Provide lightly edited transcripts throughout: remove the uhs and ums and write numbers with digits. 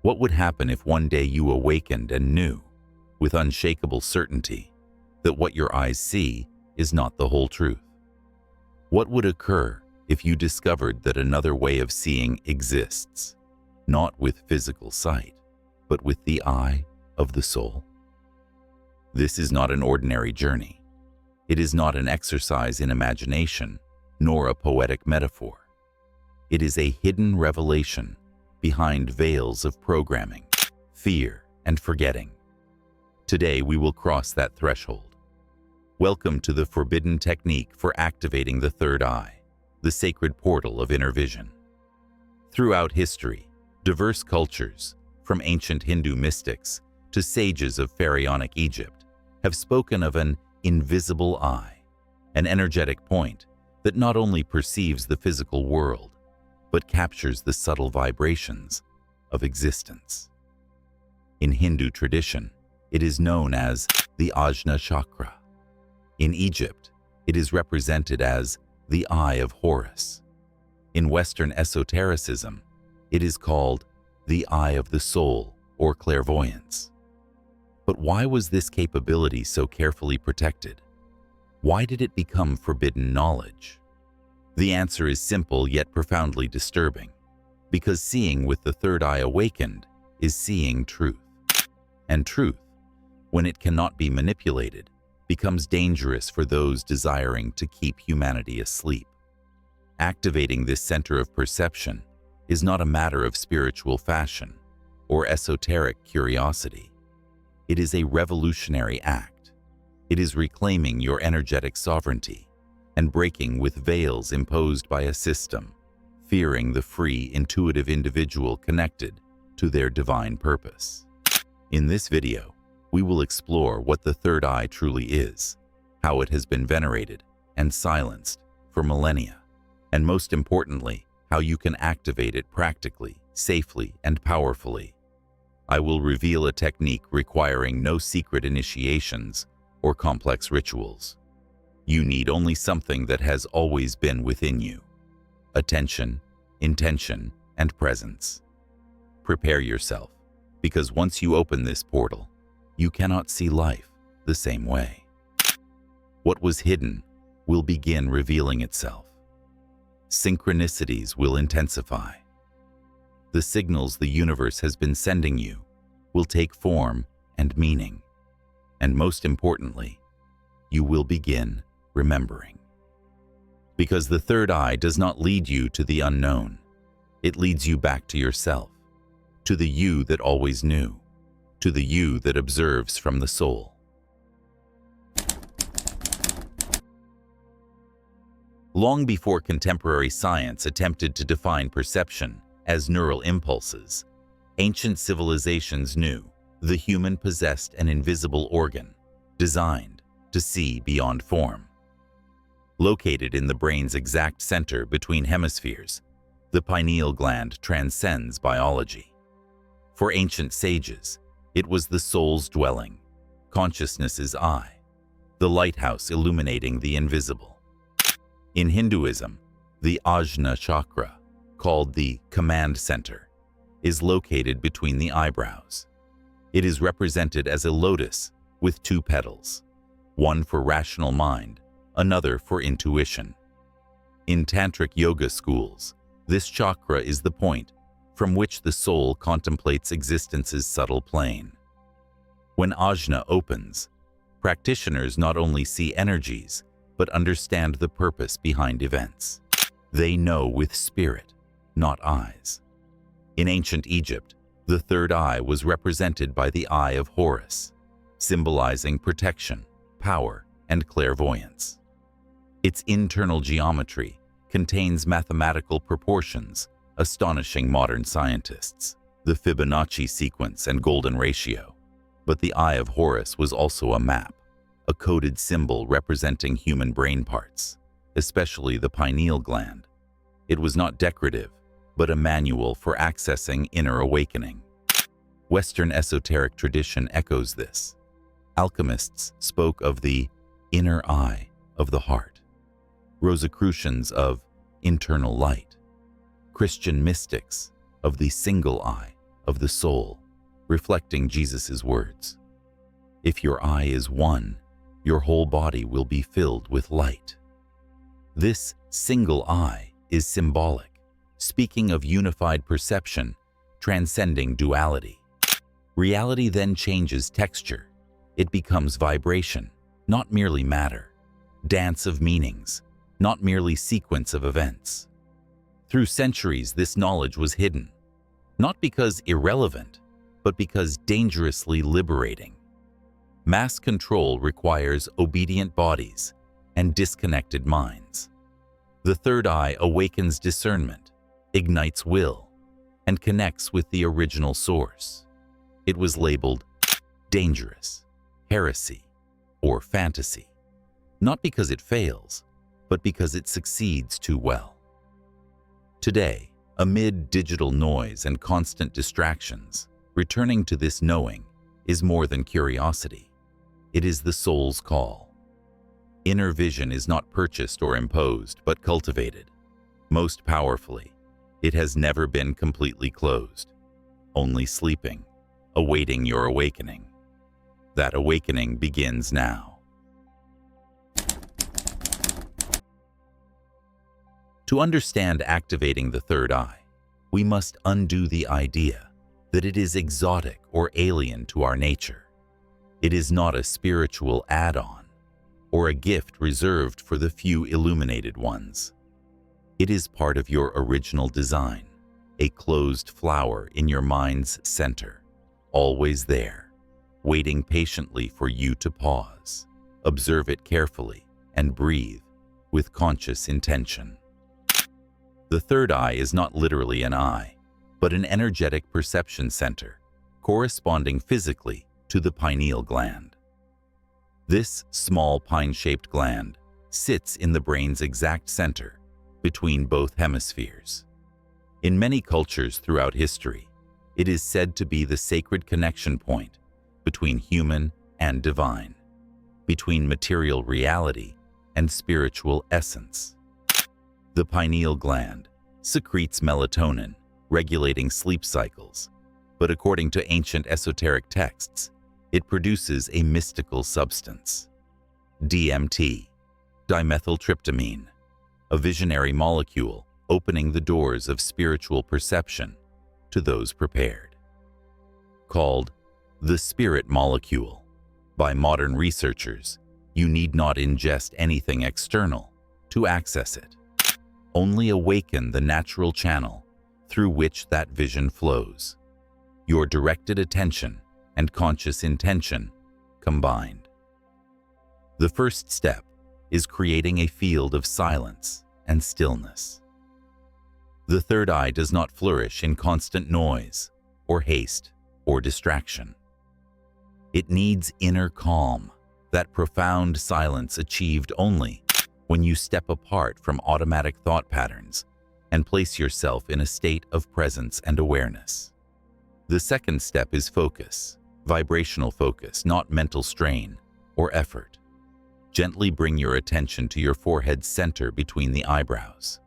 What would happen if one day you awakened and knew, with unshakable certainty, that what your eyes see is not the whole truth? What would occur if you discovered that another way of seeing exists, not with physical sight, but with the eye of the soul? This is not an ordinary journey. It is not an exercise in imagination, nor a poetic metaphor. It is a hidden revelation behind veils of programming, fear, and forgetting. Today we will cross that threshold. Welcome to the forbidden technique for activating the third eye, the sacred portal of inner vision. Throughout history, diverse cultures, from ancient Hindu mystics to sages of pharaonic Egypt, have spoken of an invisible eye, an energetic point that not only perceives the physical world, but captures the subtle vibrations of existence. In Hindu tradition, it is known as the Ajna chakra. In Egypt, it is represented as the Eye of Horus. In Western esotericism, it is called the Eye of the Soul or clairvoyance. But why was this capability so carefully protected? Why did it become forbidden knowledge? The answer is simple yet profoundly disturbing, because seeing with the third eye awakened is seeing truth. And truth, when it cannot be manipulated, becomes dangerous for those desiring to keep humanity asleep. Activating this center of perception is not a matter of spiritual fashion or esoteric curiosity. It is a revolutionary act. It is reclaiming your energetic sovereignty and breaking with veils imposed by a system, fearing the free, intuitive individual connected to their divine purpose. In this video, we will explore what the third eye truly is, how it has been venerated and silenced for millennia, and most importantly, how you can activate it practically, safely, and powerfully. I will reveal a technique requiring no secret initiations or complex rituals. You need only something that has always been within you: attention, intention, and presence. Prepare yourself, because once you open this portal, you cannot see life the same way. What was hidden will begin revealing itself. Synchronicities will intensify. The signals the universe has been sending you will take form and meaning. And most importantly, you will begin remembering. Because the third eye does not lead you to the unknown. It leads you back to yourself, to the you that always knew, to the you that observes from the soul. Long before contemporary science attempted to define perception as neural impulses, ancient civilizations knew the human possessed an invisible organ designed to see beyond form. Located in the brain's exact center between hemispheres, the pineal gland transcends biology. For ancient sages, it was the soul's dwelling, consciousness's eye, the lighthouse illuminating the invisible. In Hinduism, the Ajna chakra, called the command center, is located between the eyebrows. It is represented as a lotus with two petals, one for rational mind, another for intuition. In tantric yoga schools, this chakra is the point from which the soul contemplates existence's subtle plane. When ajna opens, practitioners not only see energies, but understand the purpose behind events. They know with spirit, not eyes. In ancient Egypt, the third eye was represented by the Eye of Horus, symbolizing protection, power, and clairvoyance. Its internal geometry contains mathematical proportions astonishing modern scientists, the Fibonacci sequence and golden ratio. But the Eye of Horus was also a map, a coded symbol representing human brain parts, especially the pineal gland. It was not decorative, but a manual for accessing inner awakening. Western esoteric tradition echoes this. Alchemists spoke of the inner eye of the heart, Rosicrucians of internal light, Christian mystics of the single eye of the soul, reflecting Jesus' words. If your eye is one, your whole body will be filled with light. This single eye is symbolic, speaking of unified perception, transcending duality. Reality then changes texture. It becomes vibration, not merely matter, dance of meanings, not merely sequence of events. Through centuries, this knowledge was hidden, not because irrelevant, but because dangerously liberating. Mass control requires obedient bodies and disconnected minds. The third eye awakens discernment, ignites will, and connects with the original source. It was labeled dangerous, heresy, or fantasy, not because it fails, but because it succeeds too well. Today, amid digital noise and constant distractions, returning to this knowing is more than curiosity. It is the soul's call. Inner vision is not purchased or imposed, but cultivated. Most powerfully, it has never been completely closed, only sleeping, awaiting your awakening. That awakening begins now. To understand activating the third eye, we must undo the idea that it is exotic or alien to our nature. It is not a spiritual add-on or a gift reserved for the few illuminated ones. It is part of your original design, a closed flower in your mind's center, always there, waiting patiently for you to pause, observe it carefully, and breathe with conscious intention. The third eye is not literally an eye, but an energetic perception center, corresponding physically to the pineal gland. This small pine-shaped gland sits in the brain's exact center, between both hemispheres. In many cultures throughout history, it is said to be the sacred connection point between human and divine, between material reality and spiritual essence. The pineal gland secretes melatonin, regulating sleep cycles, but according to ancient esoteric texts, it produces a mystical substance, DMT, dimethyltryptamine, a visionary molecule opening the doors of spiritual perception to those prepared. Called the spirit molecule by modern researchers, you need not ingest anything external to access it. Only awaken the natural channel through which that vision flows. Your directed attention and conscious intention combined. The first step is creating a field of silence and stillness. The third eye does not flourish in constant noise or haste or distraction. It needs inner calm, that profound silence achieved only when you step apart from automatic thought patterns and place yourself in a state of presence and awareness. The second step is focus, vibrational focus, not mental strain or effort. Gently bring your attention to your forehead's center between the eyebrows.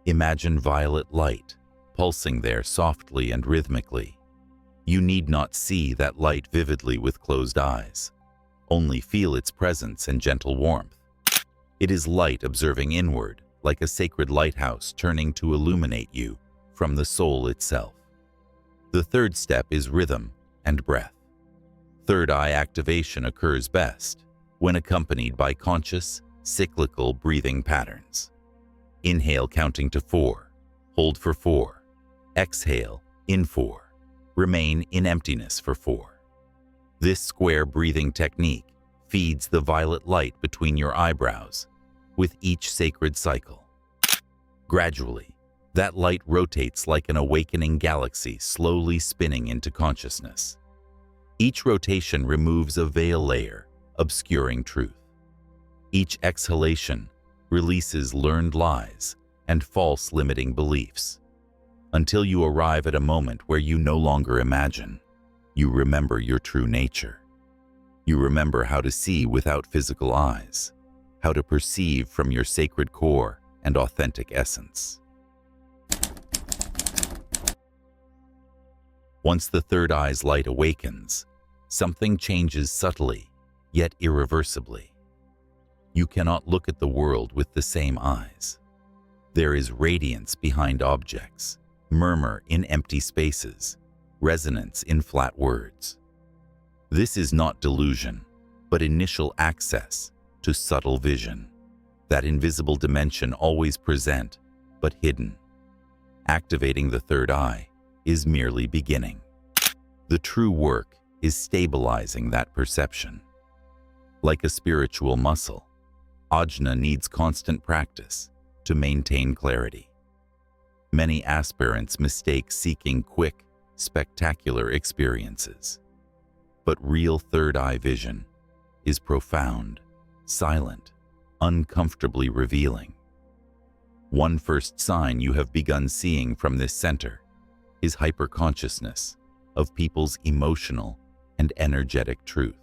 Imagine violet light pulsing there softly and rhythmically. You need not see that light vividly with closed eyes. Only feel its presence and gentle warmth. It is light observing inward, like a sacred lighthouse turning to illuminate you from the soul itself. The third step is rhythm and breath. Third eye activation occurs best when accompanied by conscious, cyclical breathing patterns. Inhale counting to 4, hold for 4, exhale in 4, remain in emptiness for 4. This square breathing technique feeds the violet light between your eyebrows with each sacred cycle. Gradually, that light rotates like an awakening galaxy slowly spinning into consciousness. Each rotation removes a veil layer, obscuring truth. Each exhalation releases learned lies and false limiting beliefs, until you arrive at a moment where you no longer imagine. You remember your true nature. You remember how to see without physical eyes, how to perceive from your sacred core and authentic essence. Once the third eye's light awakens, something changes subtly, yet irreversibly. You cannot look at the world with the same eyes. There is radiance behind objects, murmur in empty spaces, resonance in flat words. This is not delusion, but initial access to subtle vision, that invisible dimension always present, but hidden. Activating the third eye is merely beginning. The true work is stabilizing that perception. Like a spiritual muscle, ajna needs constant practice to maintain clarity. Many aspirants mistake seeking quick, spectacular experiences. But real third eye vision is profound, silent, uncomfortably revealing. One first sign you have begun seeing from this center is hyperconsciousness of people's emotional and energetic truth.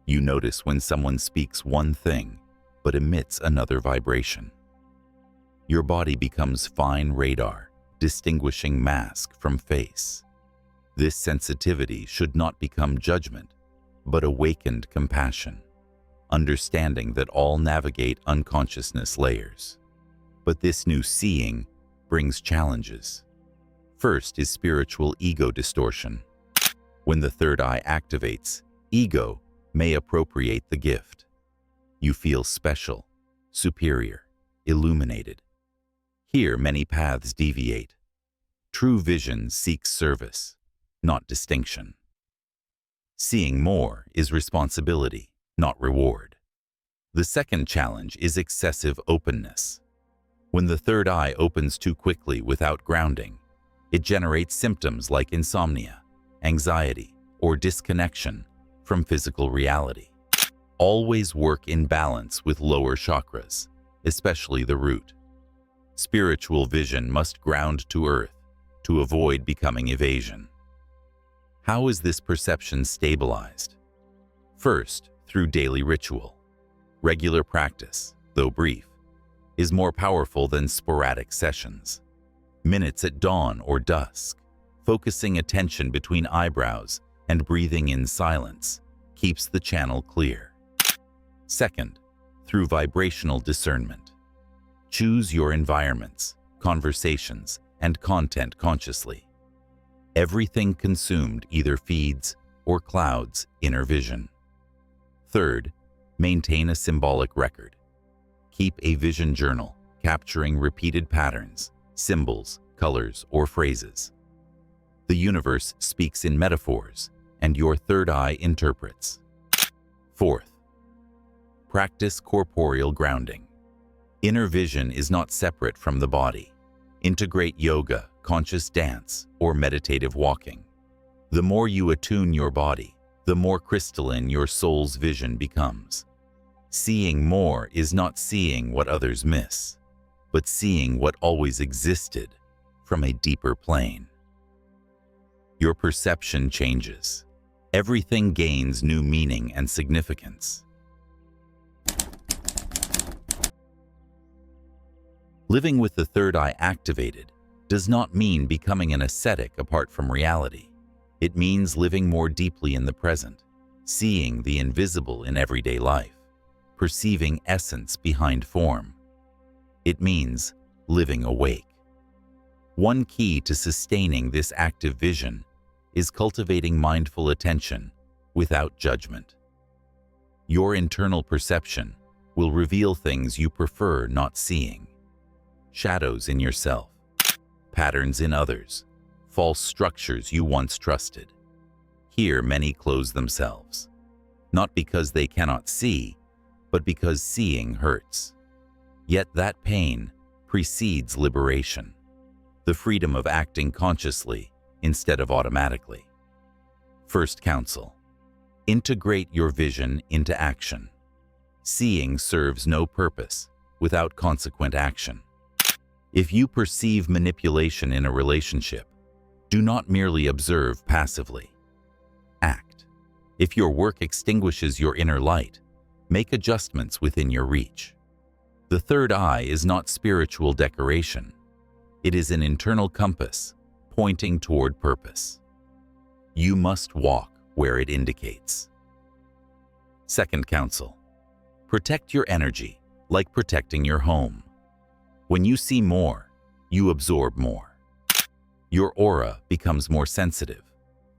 You notice when someone speaks one thing but emits another vibration. Your body becomes fine radar, distinguishing mask from face. This sensitivity should not become judgment, but awakened compassion, understanding that all navigate unconsciousness layers. But this new seeing brings challenges. First is spiritual ego distortion. When the third eye activates, ego may appropriate the gift. You feel special, superior, illuminated. Here many paths deviate. True vision seeks service, not distinction. Seeing more is responsibility, not reward. The second challenge is excessive openness. When the third eye opens too quickly without grounding, it generates symptoms like insomnia, anxiety, or disconnection from physical reality. Always work in balance with lower chakras, especially the root. Spiritual vision must ground to earth to avoid becoming evasion. How is this perception stabilized? First, through daily ritual. Regular practice, though brief, is more powerful than sporadic sessions. Minutes at dawn or dusk, focusing attention between eyebrows and breathing in silence keeps the channel clear. Second, through vibrational discernment. Choose your environments, conversations, and content consciously. Everything consumed either feeds or clouds inner vision. Third, maintain a symbolic record. Keep a vision journal capturing repeated patterns, symbols, colors, or phrases. The universe speaks in metaphors, and your third eye interprets. Fourth, practice corporeal grounding. Inner vision is not separate from the body. Integrate yoga, conscious dance, or meditative walking. The more you attune your body, the more crystalline your soul's vision becomes. Seeing more is not seeing what others miss, but seeing what always existed from a deeper plane. Your perception changes. Everything gains new meaning and significance. Living with the third eye activated does not mean becoming an ascetic apart from reality. It means living more deeply in the present, seeing the invisible in everyday life, perceiving essence behind form. It means living awake. One key to sustaining this active vision is cultivating mindful attention without judgment. Your internal perception will reveal things you prefer not seeing. Shadows in yourself, patterns in others, false structures you once trusted. Here many close themselves, not because they cannot see, but because seeing hurts. Yet that pain precedes liberation, the freedom of acting consciously instead of automatically. First counsel: integrate your vision into action. Seeing serves no purpose without consequent action. If you perceive manipulation in a relationship, do not merely observe passively. Act. If your work extinguishes your inner light, make adjustments within your reach. The third eye is not spiritual decoration. It is an internal compass pointing toward purpose. You must walk where it indicates. Second counsel. Protect your energy like protecting your home. When you see more, you absorb more. Your aura becomes more sensitive,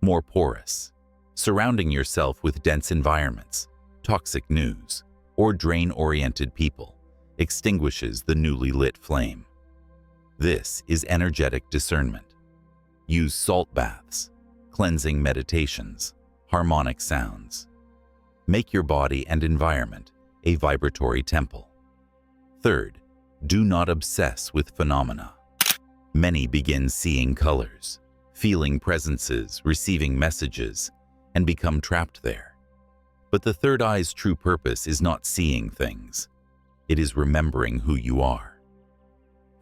more porous. Surrounding yourself with dense environments, toxic news, or drain-oriented people extinguishes the newly lit flame. This is energetic discernment. Use salt baths, cleansing meditations, harmonic sounds. Make your body and environment a vibratory temple. Third, do not obsess with phenomena. Many begin seeing colors, feeling presences, receiving messages, and become trapped there. But the third eye's true purpose is not seeing things. It is remembering who you are.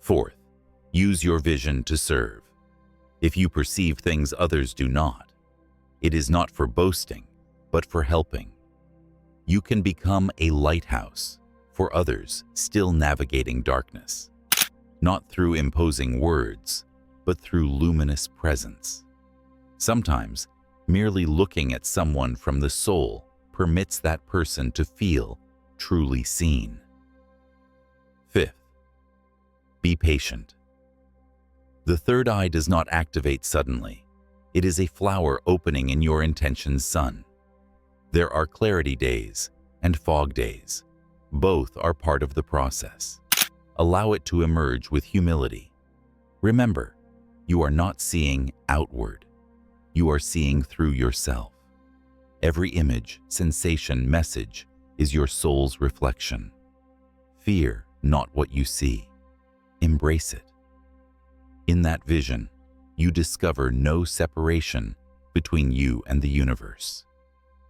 Fourth, use your vision to serve. If you perceive things others do not, it is not for boasting, but for helping. You can become a lighthouse for others still navigating darkness, not through imposing words, but through luminous presence. Sometimes, merely looking at someone from the soul permits that person to feel truly seen. Fifth, be patient. The third eye does not activate suddenly. It is a flower opening in your intention's sun. There are clarity days and fog days. Both are part of the process. Allow it to emerge with humility. Remember, you are not seeing outward. You are seeing through yourself. Every image, sensation, message is your soul's reflection. Fear not what you see. Embrace it. In that vision, you discover no separation between you and the universe.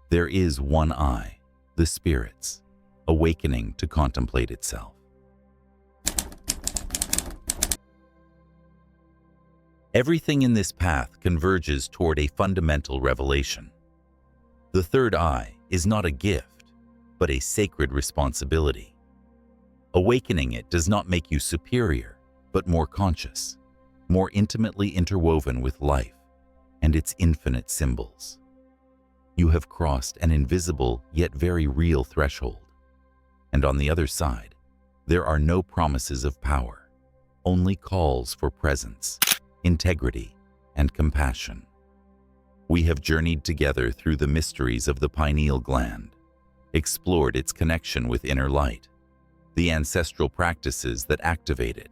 There is one eye, the spirit's, awakening to contemplate itself. Everything in this path converges toward a fundamental revelation. The third eye is not a gift, but a sacred responsibility. Awakening it does not make you superior, but more conscious, more intimately interwoven with life and its infinite symbols. You have crossed an invisible yet very real threshold. And on the other side, there are no promises of power, only calls for presence, integrity, and compassion. We have journeyed together through the mysteries of the pineal gland, explored its connection with inner light, the ancestral practices that activate it,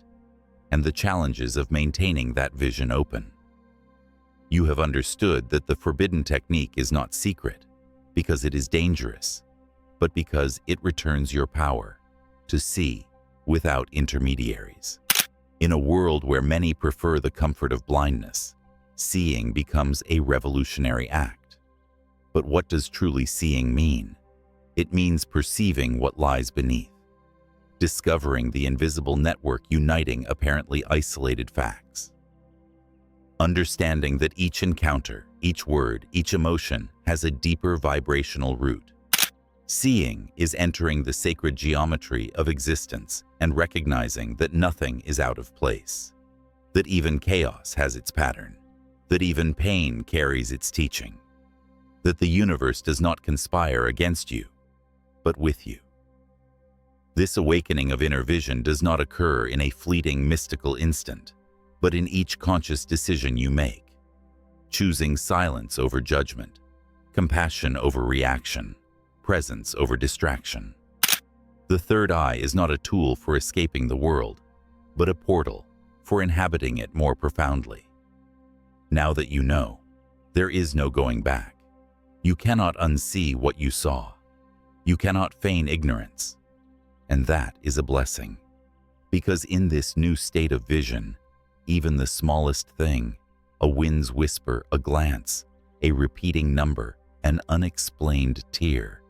and the challenges of maintaining that vision open. You have understood that the forbidden technique is not secret because it is dangerous, but because it returns your power to see without intermediaries. In a world where many prefer the comfort of blindness, seeing becomes a revolutionary act. But what does truly seeing mean? It means perceiving what lies beneath, discovering the invisible network uniting apparently isolated facts. Understanding that each encounter, each word, each emotion has a deeper vibrational root. Seeing is entering the sacred geometry of existence and recognizing that nothing is out of place, that even chaos has its pattern, that even pain carries its teaching, that the universe does not conspire against you, but with you. This awakening of inner vision does not occur in a fleeting mystical instant, but in each conscious decision you make, choosing silence over judgment, compassion over reaction, presence over distraction. The third eye is not a tool for escaping the world, but a portal for inhabiting it more profoundly. Now that you know, there is no going back. You cannot unsee what you saw. You cannot feign ignorance. And that is a blessing, because in this new state of vision, even the smallest thing, a wind's whisper, a glance, a repeating number, an unexplained tear,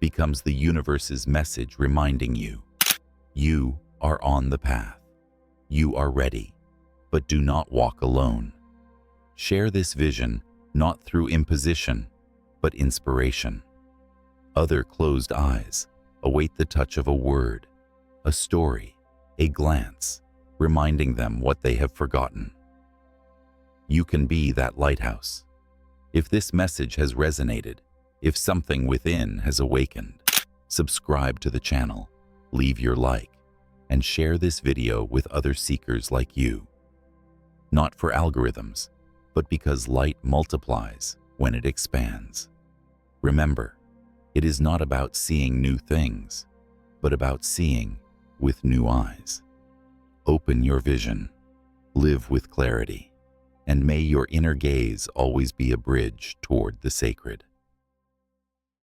becomes the universe's message reminding you, you are on the path. You are ready, but do not walk alone. Share this vision not through imposition, but inspiration. Other closed eyes await the touch of a word, a story, a glance, reminding them what they have forgotten. You can be that lighthouse. If this message has resonated, if something within has awakened, subscribe to the channel, leave your like, and share this video with other seekers like you. Not for algorithms, but because light multiplies when it expands. Remember, it is not about seeing new things, but about seeing with new eyes. Open your vision, live with clarity, and may your inner gaze always be a bridge toward the sacred.